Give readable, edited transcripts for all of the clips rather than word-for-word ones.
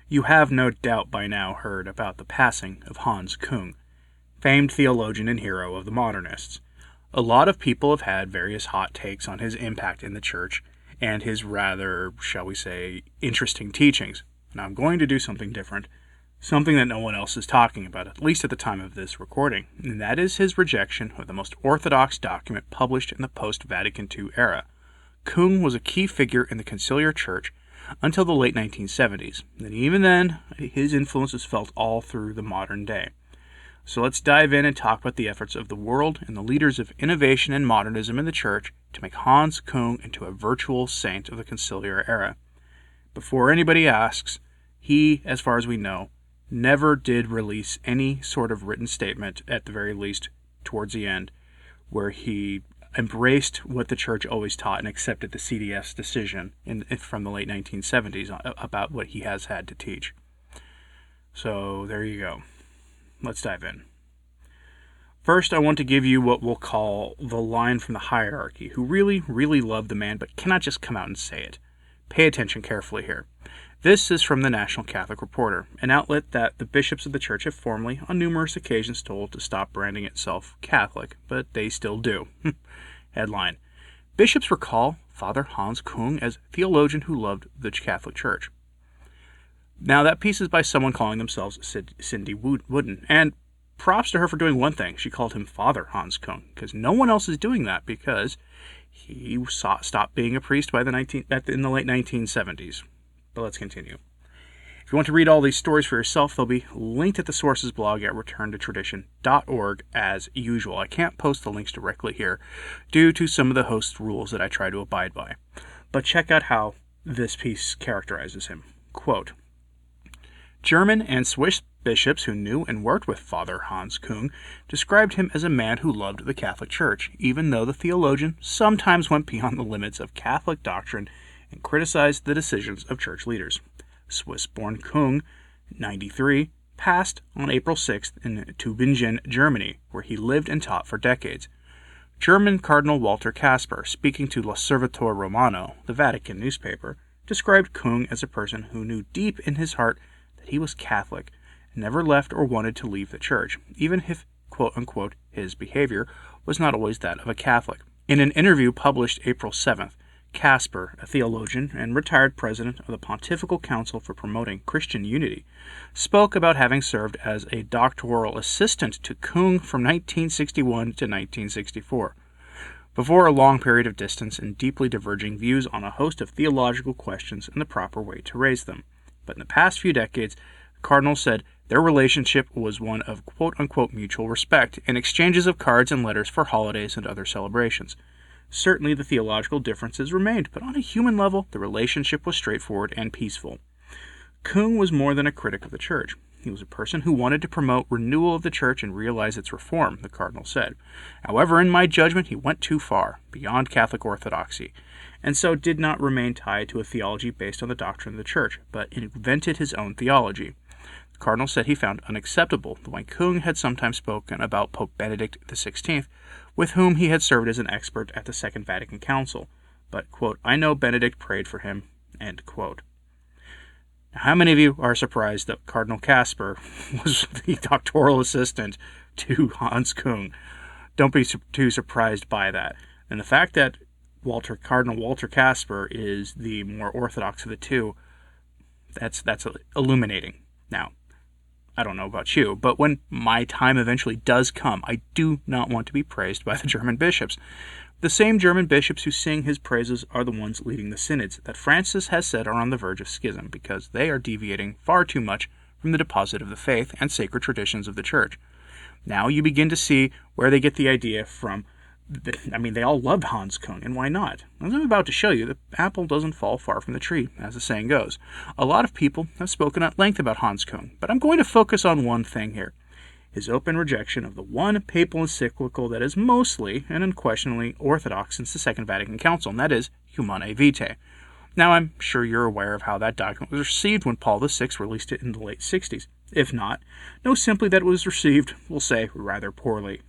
You have no doubt by now heard about the passing of Hans Kung, famed theologian and hero of the modernists. A lot of people have had various hot takes on his impact in the church and his rather, shall we say, interesting teachings. And I'm going to do something different, something that no one else is talking about, at least at the time of this recording, and that is his rejection of the most orthodox document published in the post-Vatican II era. Kung was a key figure in the conciliar church until the late 1970s, and even then, his influence was felt all through the modern day. So let's dive in and talk about the efforts of the world and the leaders of innovation and modernism in the church to make Hans Kung into a virtual saint of the conciliar era. Before anybody asks, he, as far as we know, never did release any sort of written statement, at the very least towards the end, where he embraced what the church always taught and accepted the CDF's decision from the late 1970s about what he has had to teach. So there you go. Let's dive in. First, I want to give you what we'll call the line from the hierarchy, who really, really love the man but cannot just come out and say it. Pay attention carefully here. This is from the National Catholic Reporter, an outlet that the bishops of the church have formally, on numerous occasions, told to stop branding itself Catholic, but they still do. Headline: Bishops recall Father Hans Kung as theologian who loved the Catholic Church. Now, that piece is by someone calling themselves Cindy Wooden, and props to her for doing one thing. She called him Father Hans Kung, because no one else is doing that, because he stopped being a priest in the late 1970s. But let's continue. If you want to read all these stories for yourself, they'll be linked at the sources blog at returntotradition.org as usual. I can't post the links directly here due to some of the host rules that I try to abide by. But check out how this piece characterizes him. Quote, German and Swiss bishops who knew and worked with Father Hans Kung described him as a man who loved the Catholic Church, even though the theologian sometimes went beyond the limits of Catholic doctrine and criticized the decisions of church leaders. Swiss-born Kung, 93, passed on April 6th in Tübingen, Germany, where he lived and taught for decades. German Cardinal Walter Kasper, speaking to L'Osservatore Romano, the Vatican newspaper, described Kung as a person who knew deep in his heart that he was Catholic and never left or wanted to leave the church, even if, quote-unquote, his behavior was not always that of a Catholic. In an interview published April 7th, Kasper, a theologian and retired president of the Pontifical Council for Promoting Christian Unity, spoke about having served as a doctoral assistant to Kung from 1961 to 1964. Before a long period of distance and deeply diverging views on a host of theological questions and the proper way to raise them. But in the past few decades, the Cardinal said their relationship was one of quote-unquote mutual respect and exchanges of cards and letters for holidays and other celebrations. Certainly the theological differences remained, but on a human level, the relationship was straightforward and peaceful. Kung was more than a critic of the church. He was a person who wanted to promote renewal of the church and realize its reform, the Cardinal said. However, in my judgment, he went too far, beyond Catholic orthodoxy, and so did not remain tied to a theology based on the doctrine of the church, but invented his own theology. The Cardinal said he found unacceptable the way Kung had sometimes spoken about Pope Benedict XVI, with whom he had served as an expert at the Second Vatican Council. But, quote, I know Benedict prayed for him, end quote. Now, how many of you are surprised that Cardinal Kasper was the doctoral assistant to Hans Kung? Don't be too surprised by that. And the fact that Cardinal Walter Kasper is the more orthodox of the two, that's illuminating. Now, I don't know about you, but when my time eventually does come, I do not want to be praised by the German bishops. The same German bishops who sing his praises are the ones leading the synods that Francis has said are on the verge of schism because they are deviating far too much from the deposit of the faith and sacred traditions of the church. Now you begin to see where they get the idea from. They all loved Hans Kung, and why not? As I'm about to show you, the apple doesn't fall far from the tree, as the saying goes. A lot of people have spoken at length about Hans Kung, but I'm going to focus on one thing here. His open rejection of the one papal encyclical that is mostly and unquestionably orthodox since the Second Vatican Council, and that is Humanae Vitae. Now, I'm sure you're aware of how that document was received when Paul VI released it in the late 60s. If not, know simply that it was received, we'll say, rather poorly.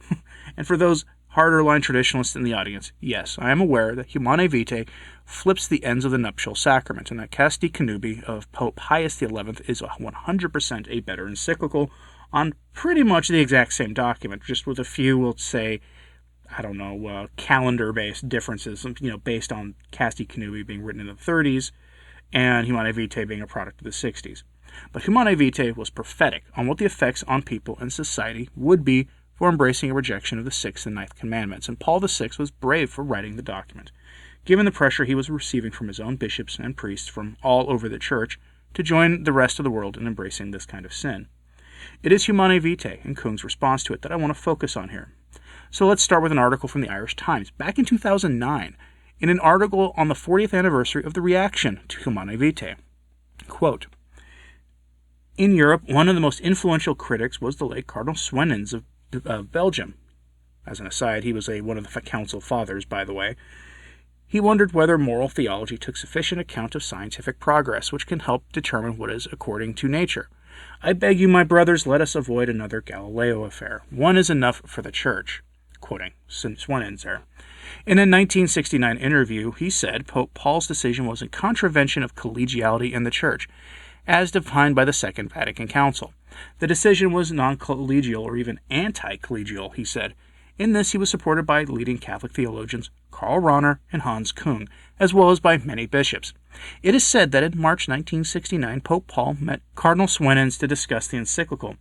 And for those harder-line traditionalists in the audience, yes, I am aware that Humanae Vitae flips the ends of the nuptial sacrament, and that Casti Connubii of Pope Pius XI is 100% a better encyclical on pretty much the exact same document, just with a few, we'll say, calendar-based differences, based on Casti Connubii being written in the 30s and Humanae Vitae being a product of the 60s. But Humanae Vitae was prophetic on what the effects on people and society would be for embracing a rejection of the 6th and 9th commandments, and Paul VI was brave for writing the document, given the pressure he was receiving from his own bishops and priests from all over the church to join the rest of the world in embracing this kind of sin. It is Humanae Vitae and Kung's response to it that I want to focus on here. So let's start with an article from the Irish Times back in 2009, in an article on the 40th anniversary of the reaction to Humanae Vitae. Quote, "In Europe, one of the most influential critics was the late Cardinal Swenens of Belgium. As an aside, he was one of the Council Fathers, by the way. He wondered whether moral theology took sufficient account of scientific progress, which can help determine what is according to nature. I beg you, my brothers, let us avoid another Galileo affair. One is enough for the Church." Quoting Swenens there. In a 1969 interview, he said Pope Paul's decision was in contravention of collegiality in the Church, as defined by the Second Vatican Council. The decision was non-collegial or even anti-collegial, he said. In this, he was supported by leading Catholic theologians Karl Rahner and Hans Küng, as well as by many bishops. It is said that in March 1969, Pope Paul met Cardinal Swenens to discuss the encyclical,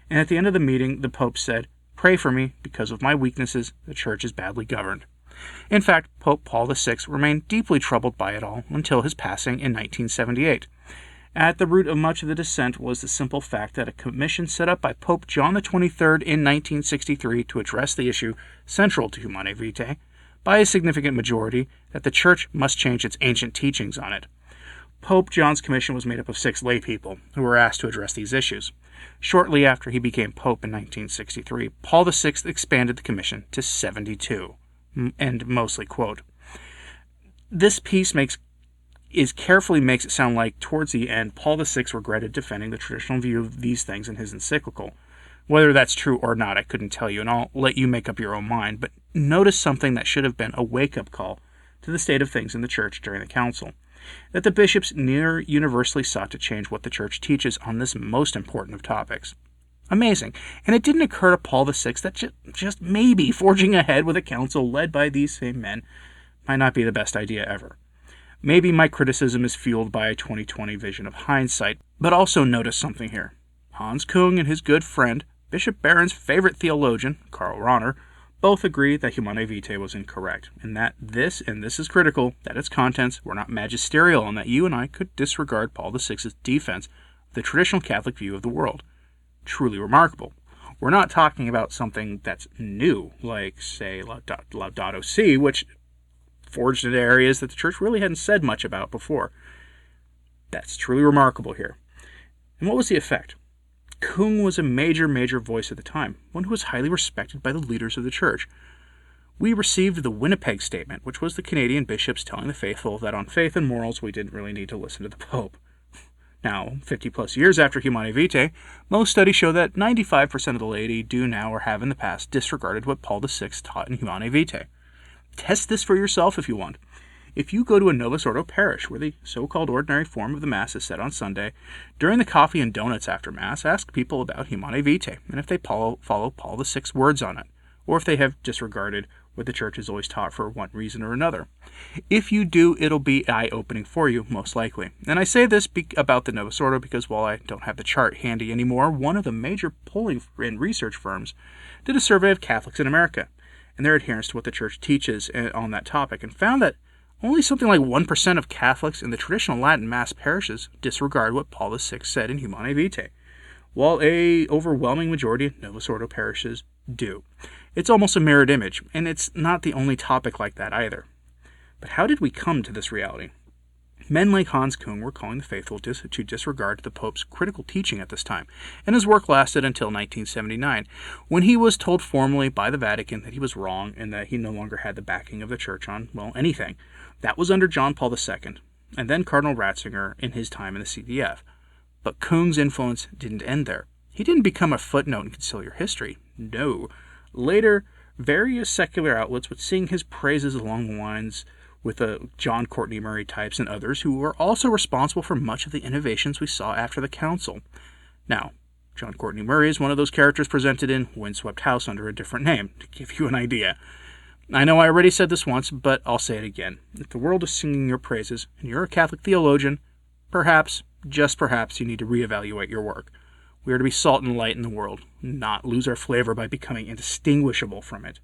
and at the end of the meeting, the Pope said, "Pray for me, because of my weaknesses, the Church is badly governed." In fact, Pope Paul VI remained deeply troubled by it all until his passing in 1978. At the root of much of the dissent was the simple fact that a commission set up by Pope John XXIII in 1963 to address the issue central to Humanae Vitae, by a significant majority, that the Church must change its ancient teachings on it. Pope John's commission was made up of 6 laypeople who were asked to address these issues. Shortly after he became Pope in 1963, Paul VI expanded the commission to 72, and mostly quote. This piece makes it sound like towards the end, Paul VI regretted defending the traditional view of these things in his encyclical. Whether that's true or not, I couldn't tell you, and I'll let you make up your own mind, but notice something that should have been a wake-up call to the state of things in the Church during the Council, that the bishops near universally sought to change what the Church teaches on this most important of topics. Amazing, and it didn't occur to Paul VI that just maybe forging ahead with a council led by these same men might not be the best idea ever. Maybe my criticism is fueled by a 2020 vision of hindsight, but also notice something here. Hans Küng and his good friend, Bishop Barron's favorite theologian, Karl Rahner, both agree that Humanae Vitae was incorrect, and that this is critical, that its contents were not magisterial, and that you and I could disregard Paul VI's defense of the traditional Catholic view of the world. Truly remarkable. We're not talking about something that's new, like, say, Laudato Si', which forged into areas that the Church really hadn't said much about before. That's truly remarkable here. And what was the effect? Küng was a major voice at the time, one who was highly respected by the leaders of the Church. We received the Winnipeg Statement, which was the Canadian bishops telling the faithful that on faith and morals we didn't really need to listen to the Pope. Now, 50-plus years after Humanae Vitae, most studies show that 95% of the laity do now or have in the past disregarded what Paul VI taught in Humanae Vitae. Test this for yourself if you want. If you go to a Novus Ordo parish where the so-called ordinary form of the Mass is said on Sunday, during the coffee and donuts after Mass, ask people about Humanae Vitae, and if they follow Paul VI's words on it, or if they have disregarded what the Church has always taught for one reason or another. If you do, it'll be eye-opening for you, most likely. And I say this about the Novus Ordo because while I don't have the chart handy anymore, one of the major polling and research firms did a survey of Catholics in America and their adherence to what the Church teaches on that topic, and found that only something like 1% of Catholics in the traditional Latin Mass parishes disregard what Paul VI said in Humanae Vitae, while a overwhelming majority of Novus Ordo parishes do. It's almost a mirrored image, and it's not the only topic like that either. But how did we come to this reality? Men like Hans Küng were calling the faithful to disregard the Pope's critical teaching at this time, and his work lasted until 1979, when he was told formally by the Vatican that he was wrong and that he no longer had the backing of the Church on, well, anything. That was under John Paul II, and then Cardinal Ratzinger in his time in the CDF. But Küng's influence didn't end there. He didn't become a footnote in conciliar history. No. Later, various secular outlets would sing his praises along the lines, with the John Courtney Murray types and others who were also responsible for much of the innovations we saw after the council. Now, John Courtney Murray is one of those characters presented in Windswept House under a different name, to give you an idea. I know I already said this once, but I'll say it again. If the world is singing your praises, and you're a Catholic theologian, perhaps, just perhaps, you need to reevaluate your work. We are to be salt and light in the world, not lose our flavor by becoming indistinguishable from it.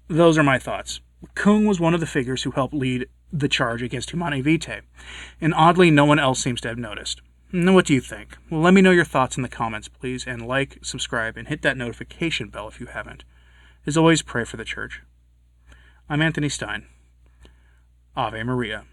Those are my thoughts. Kung was one of the figures who helped lead the charge against Humanae Vitae, and oddly no one else seems to have noticed. Now, what do you think? Well, let me know your thoughts in the comments, please, and like, subscribe, and hit that notification bell if you haven't. As always, pray for the Church. I'm Anthony Stine. Ave Maria.